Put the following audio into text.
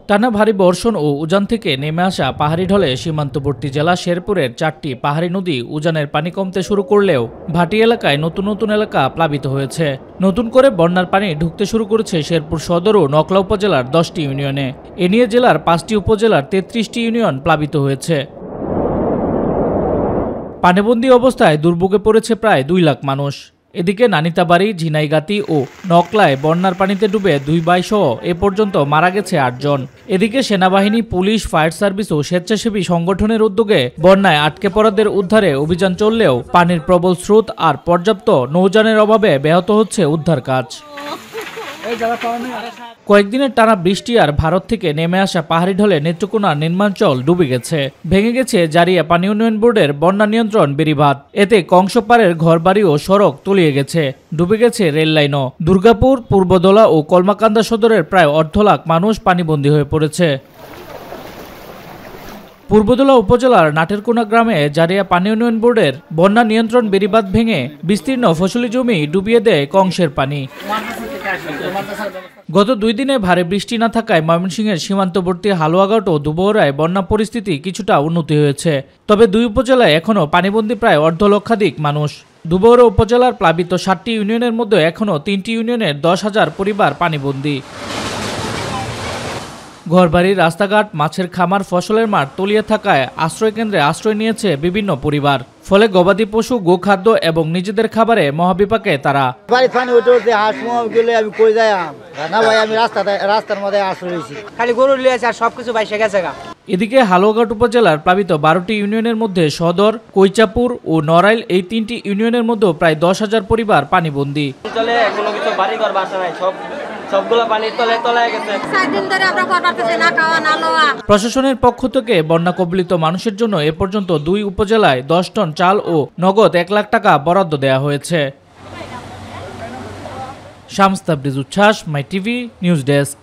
টানা ভারী বর্ষণ ও উজান থেকে নেমে আসা পাহাড়ি ঢলে সীমান্তবর্তী জেলা শেরপুরের 4টি পাহাড়ি নদী উজানের পানি কমতে শুরু করলেও ভাটি এলাকায় নতুন নতুন এলাকা প্লাবিত হয়েছে। নতুন করে বন্যার পানি ঢুকতে শুরু করেছে শেরপুর সদর ও নকলা উপজেলার 10টি ইউনিয়নে। এ নিয়ে জেলার 5টি উপজেলার 33টি ইউনিয়ন প্লাবিত হয়েছে। পানিবন্দী অবস্থায় দুর্ভোগে পড়েছে প্রায় 2 লাখ মানুষ। এদিকে নানিতাবাড়ি, ঝিনাইগাতি ও নকলায় বন্যার পানিতে ডুবে 2 ভাই সহ এ পর্যন্ত মারা গেছে 8 জন। এদিকে সেনাবাহিনী, পুলিশ, ফায়ার সার্ভিস ও স্বেচ্ছাসেবী সংগঠনের উদ্যোগে বন্যায় আটকে পড়াদের উদ্ধারে অভিযান চললেও পানির প্রবল স্রোত আর পর্যাপ্ত নৌযানের অভাবে ব্যাহত হচ্ছে উদ্ধার কাজ। কয়েকদিনের টানা বৃষ্টি আর ভারত থেকে নেমে আসা পাহাড়ি ঢলে নেত্রকোনার নির্মাঞ্চল ডুবে গেছে। ভেঙে গেছে জারিয়া পানি উন্নয়ন বোর্ডের বন্যা নিয়ন্ত্রণ বেড়িবাঁধ। এতে কংসপাড়ের ঘরবাড়ি ও সড়ক তলিয়ে গেছে। ডুবে গেছে রেল লাইনও। দুর্গাপুর, পূর্বদলা ও কলমাকান্দা সদরের প্রায় 1.5 লাখ মানুষ পানিবন্দী হয়ে পড়েছে। পূর্বদলা উপজেলার নাটেরকোনা গ্রামে জারিয়া পানি উন্নয়ন বোর্ডের বন্যা নিয়ন্ত্রণ বেড়িবাঁধ ভেঙে বিস্তীর্ণ ফসলি জমি ডুবিয়ে দেয় কংসের পানি। গত 2 দিনে ভারী বৃষ্টি না থাকায় ময়মনসিংহের সীমান্তবর্তী হালুয়াঘাট ও দুবহরায় বন্যা পরিস্থিতি কিছুটা উন্নতি হয়েছে। তবে 2 উপজেলায় এখনও পানিবন্দী প্রায় 1.5 লক্ষাধিক মানুষ। দুবহরা উপজেলার প্লাবিত 7টি ইউনিয়নের মধ্যে এখনও 3টি ইউনিয়নের 10,000 পরিবার পানিবন্দী। ঘরবাড়ি, রাস্তাঘাট, মাছের খামার, ফসলের মাঠ তলিয়ে থাকায় আশ্রয়কেন্দ্রে আশ্রয় নিয়েছে বিভিন্ন পরিবার। ফলে গবাদি পশু, গোখাদ্য এবং নিজেদের খাবারে মহাবিপাকে তারা। এদিকে হালুয়াঘাট উপজেলার প্লাবিত 12টি ইউনিয়নের মধ্যে সদর, কৈচাপুর ও নড়াইল এই 3টি ইউনিয়নের মধ্যে প্রায় 10,000 পরিবার পানিবন্দী। প্রশাসনের পক্ষ থেকে বন্যা কবলিত মানুষের জন্য এ পর্যন্ত 2 উপজেলায় 10 টন চাল ও নগদ 1 লাখ টাকা বরাদ্দ দেওয়া হয়েছে। শামস তাবরিজ উচ্ছ্বাস, মাই টিভি নিউজ ডেস্ক।